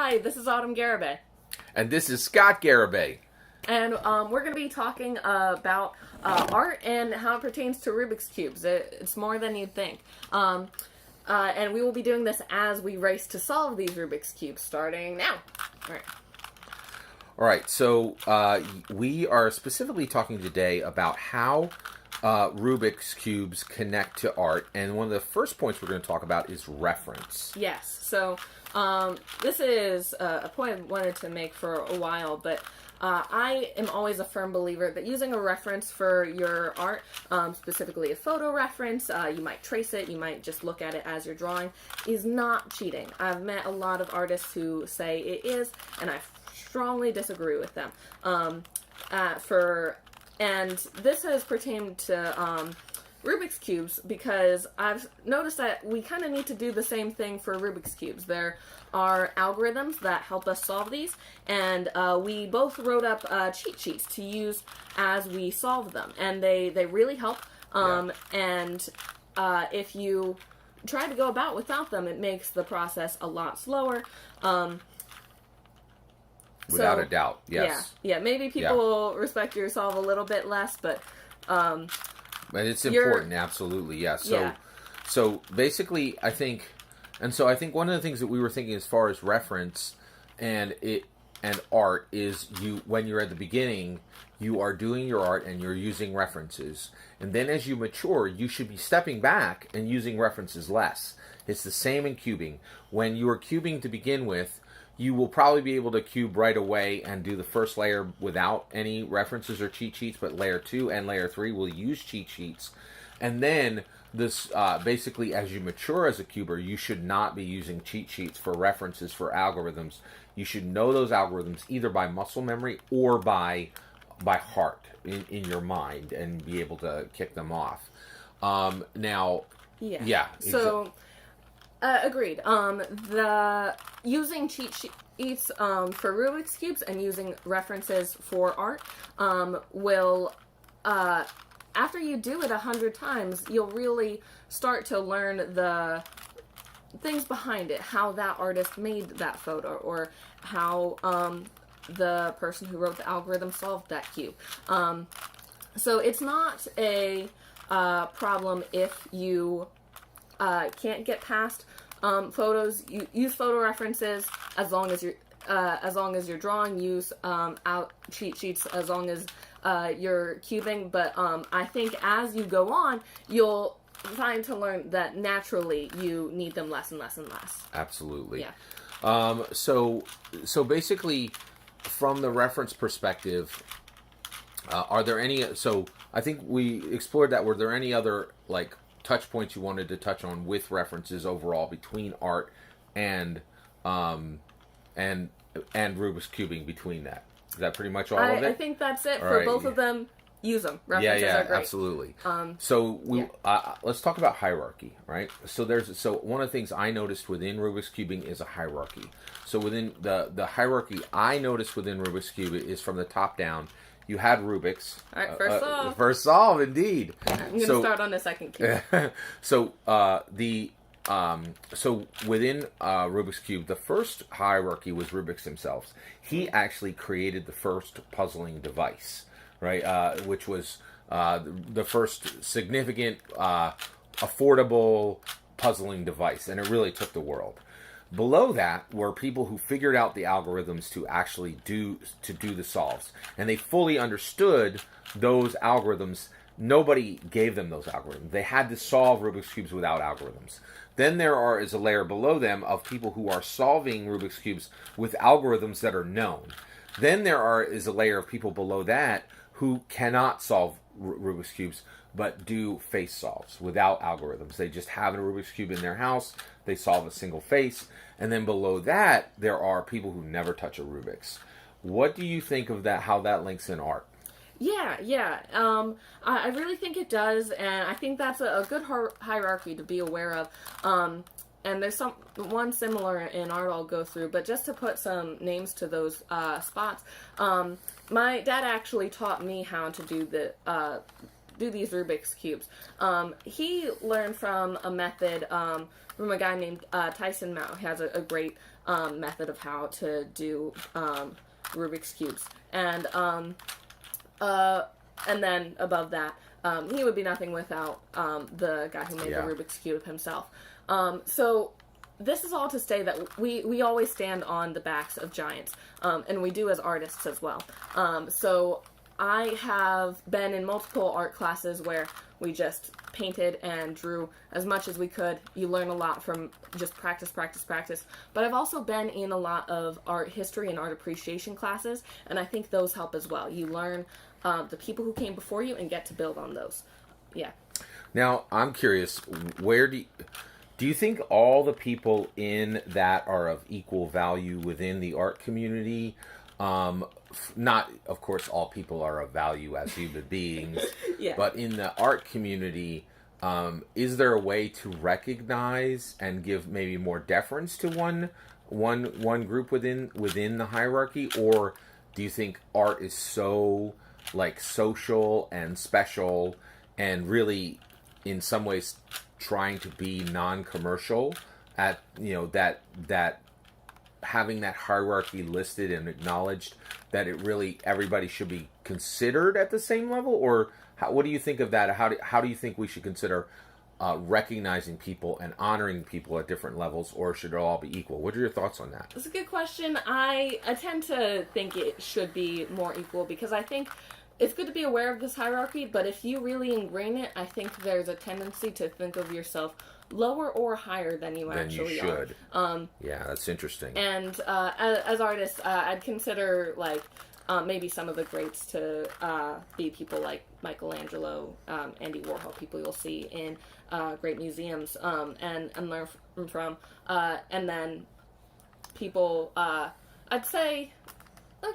Hi, this is Autumn Garibay. And this is Scott Garibay. And we're going to be talking about art and how it pertains to Rubik's Cubes. It's more than you'd think. And we will be doing this as we race to solve these Rubik's Cubes, starting now. All right, so we are specifically talking today about how Rubik's Cubes connect to art. And one of the first points we're going to talk about is reference. Yes, so this is a point I wanted to make for a while, but I am always a firm believer that using a reference for your art, specifically a photo reference, you might trace it, you might just look at it as you're drawing, is not cheating. I've met a lot of artists who say it is, and I strongly disagree with them. And this has pertained to Rubik's Cubes because I've noticed that we kind of need to do the same thing for Rubik's Cubes. There are algorithms that help us solve these, and we both wrote up cheat sheets to use as we solve them, and they really help. And if you try to go about without them, it makes the process a lot slower. Without a doubt, yes. Yeah. Maybe people will respect your solve a little bit less, but it's important, absolutely, yes. So basically, I think one of the things that we were thinking as far as reference and art is when you're at the beginning, you are doing your art and you're using references, and then as you mature, you should be stepping back and using references less. It's the same in cubing. When you are cubing to begin with, you will probably be able to cube right away and do the first layer without any references or cheat sheets, but layer 2 and layer 3 will use cheat sheets. And then this basically, as you mature as a cuber, you should not be using cheat sheets for references for algorithms. You should know those algorithms either by muscle memory or by heart in your mind and be able to kick them off. Agreed. The using cheat sheets for Rubik's Cubes and using references for art will, after you do it 100 times, you'll really start to learn the things behind it, how that artist made that photo, or how the person who wrote the algorithm solved that cube. So it's not a problem if you can't get past photos. You use photo references as long as you're drawing. Use out cheat sheets as long as you're cubing. But I think as you go on, you'll find to learn that naturally you need them less and less and less. Absolutely. Yeah. So basically, from the reference perspective, are there any? So I think we explored that. Were there any other touch points you wanted to touch on with references overall between art and Rubik's cubing between that? Is that pretty much all of it? I think that's it. For both of them, use them. References are great. Absolutely. Let's talk about hierarchy, right? So one of the things I noticed within Rubik's cubing is a hierarchy. So within the hierarchy I noticed within Rubik's Cube is from the top down. You had Rubik's. All right, first solve. First solve, indeed. I'm going to start on the second cube. So within Rubik's Cube, the first hierarchy was Rubik's himself. He actually created the first puzzling device, right? Which was the first significant, affordable puzzling device, and it really took the world. Below that were people who figured out the algorithms to actually do the solves, and they fully understood those algorithms. Nobody gave them those algorithms. They had to solve Rubik's Cubes without algorithms. Then there is a layer below them of people who are solving Rubik's Cubes with algorithms that are known. Then there is a layer of people below that who cannot solve Rubik's Cubes, but do face solves without algorithms. They just have a Rubik's Cube in their house. They solve a single face. And then below that, there are people who never touch a Rubik's. What do you think of that, how that links in art? Yeah. I really think it does, and I think that's a good hierarchy to be aware of. And there's one similar in art I'll go through, but just to put some names to those spots, my dad actually taught me how to do these Rubik's Cubes. He learned from a method from a guy named Tyson Mao. He has a great method of how to do Rubik's cubes, and then above that, he would be nothing without the guy who made the Rubik's cube himself. So this is all to say that we always stand on the backs of giants, and we do as artists as well. So I have been in multiple art classes where we just painted and drew as much as we could. You learn a lot from just practice. But I've also been in a lot of art history and art appreciation classes, and I think those help as well. You learn the people who came before you and get to build on those. Yeah. Now, I'm curious, where do you think all the people in that are of equal value within the art community? Not, of course, all people are of value as human beings, but in the art community, is there a way to recognize and give maybe more deference to one group within the hierarchy, or do you think art is so like social and special and really in some ways trying to be non-commercial at that having that hierarchy listed and acknowledged, that it really everybody should be considered at the same level? Or what do you think of that? How do you think we should consider recognizing people and honoring people at different levels, or should it all be equal? What are your thoughts on that? That's a good question. I tend to think it should be more equal, because I think it's good to be aware of this hierarchy, but if you really ingrain it, I think there's a tendency to think of yourself lower or higher than you actually are. Yeah, that's interesting. And as artists, I'd consider like maybe some of the greats to be people like Michelangelo, Andy Warhol, people you'll see in great museums and learn from. And then people, I'd say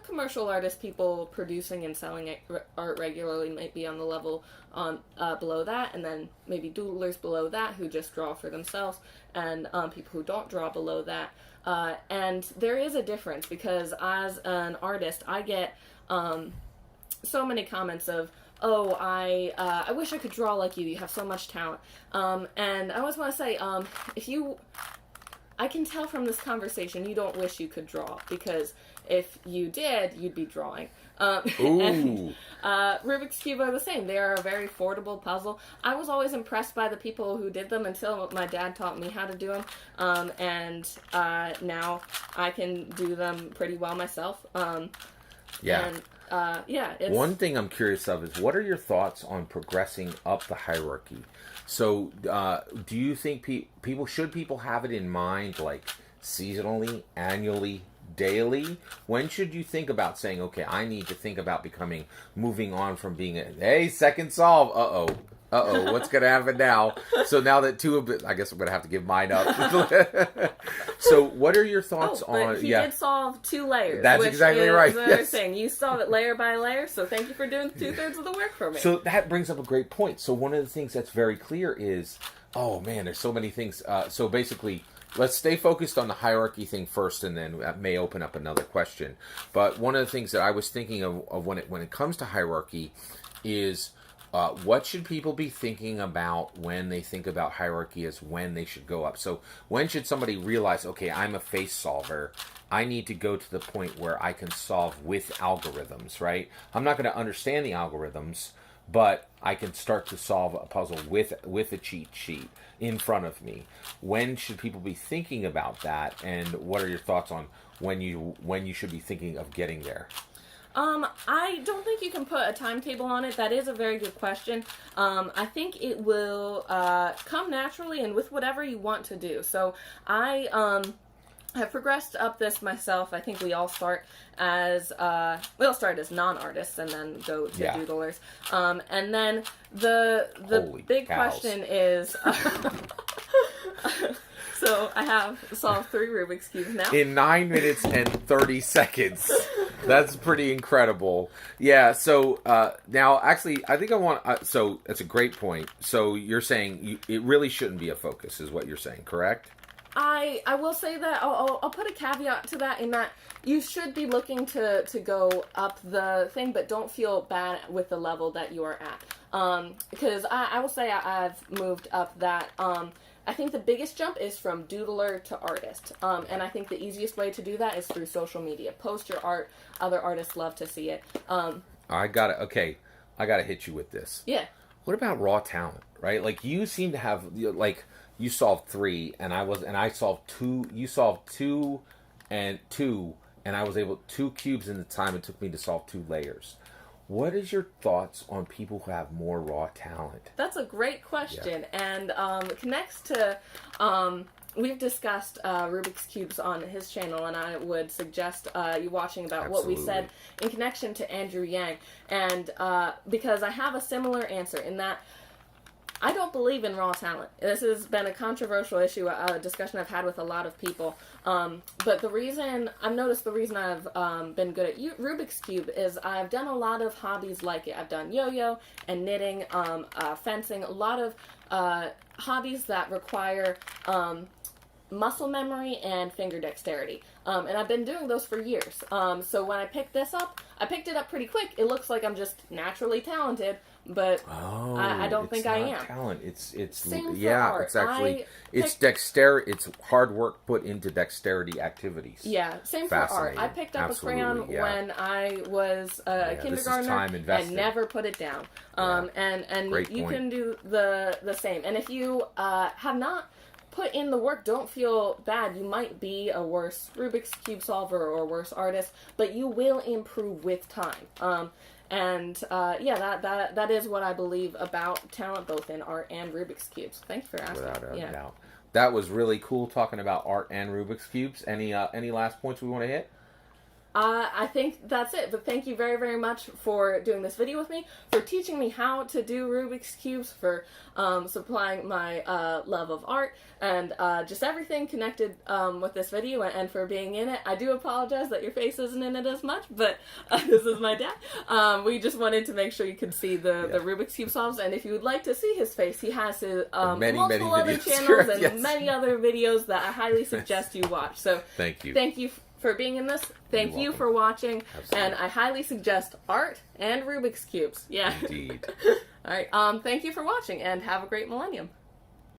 commercial artists, people producing and selling art regularly, might be on the level below that, and then maybe doodlers below that who just draw for themselves, and people who don't draw below that. And there is a difference, because as an artist, I get so many comments of, oh, I wish I could draw like you have so much talent. And I always want to say, I can tell from this conversation you don't wish you could draw, because if you did, you'd be drawing. And Rubik's Cube are the same. They are a very affordable puzzle. I was always impressed by the people who did them until my dad taught me how to do them. And now I can do them pretty well myself. It's... One thing I'm curious of is, what are your thoughts on progressing up the hierarchy? So, do you think people have it in mind, like seasonally, annually, daily? When should you think about saying, okay, I need to think about moving on from being hey, second solve, what's going to happen now? So now that I guess I'm going to have to give mine up. So what are your thoughts on... He did solve 2 layers. That's exactly right. Yes. Thing. You solve it layer by layer, so thank you for doing 2/3 of the work for me. So that brings up a great point. So one of the things that's very clear is, oh man, there's so many things. So basically, let's stay focused on the hierarchy thing first, and then that may open up another question. But one of the things that I was thinking of when it comes to hierarchy is... what should people be thinking about when they think about hierarchy as when they should go up? So when should somebody realize, okay, I'm a face solver. I need to go to the point where I can solve with algorithms, right? I'm not going to understand the algorithms, but I can start to solve a puzzle with a cheat sheet in front of me. When should people be thinking about that? And what are your thoughts on when you should be thinking of getting there? I don't think you can put a timetable on it. That is a very good question. I think it will come naturally and with whatever you want to do. So I have progressed up this myself. I think we all start as non-artists and then go to doodlers. And then the big question is. So I have solved 3 Rubik's Cubes now. In 9 minutes and 30 seconds. That's pretty incredible. Yeah, so now, actually, I think I want... so that's a great point. So you're saying it really shouldn't be a focus, is what you're saying, correct? I will say that, I'll put a caveat to that, in that you should be looking to go up the thing, but don't feel bad with the level that you are at. Because I will say I've moved up that... I think the biggest jump is from doodler to artist. And I think the easiest way to do that is through social media. Post your art. Other artists love to see it. I gotta hit you with this. Yeah. What about raw talent, right? Like, you seem to have, like, you solved 3, and I solved 2. You solved 2 and 2, and I was able 2 cubes in the time it took me to solve 2 layers. What is your thoughts on people who have more raw talent? That's a great question, and it connects to, we've discussed Rubik's Cubes on his channel, and I would suggest you watching about what we said in connection to Andrew Yang, and because I have a similar answer in that I don't believe in raw talent. This has been a controversial issue, a discussion I've had with a lot of people. But the reason I've been good at Rubik's Cube is I've done a lot of hobbies like it. I've done yo-yo and knitting, fencing, a lot of hobbies that require muscle memory and finger dexterity. And I've been doing those for years. So when I picked this up, I picked it up pretty quick. It looks like I'm just naturally talented, but I don't think I am. Talent. It's art. It's actually it's dexterity. It's hard work put into dexterity activities. Yeah, same for art. I picked up a crayon when I was a kindergartner and never put it down. And you can do the same. And if you have not put in the work, don't feel bad. You might be a worse Rubik's Cube solver or a worse artist, but you will improve with time. That is what I believe about talent, both in art and Rubik's Cubes. Thanks for asking. Without a doubt. That was really cool talking about art and Rubik's Cubes. Any last points we want to hit? I think that's it, but thank you very, very much for doing this video with me, for teaching me how to do Rubik's Cubes, for supplying my love of art, and just everything connected with this video, and for being in it. I do apologize that your face isn't in it as much, but this is my dad. We just wanted to make sure you could see the Rubik's Cube solves, and if you would like to see his face, he has his multiple other channels and many other videos that I highly suggest you watch. So thank you. Thank you for being in this. Thank you for watching. Absolutely. And I highly suggest art and Rubik's Cubes. Yeah. Indeed. All right. Thank you for watching, and have a great millennium.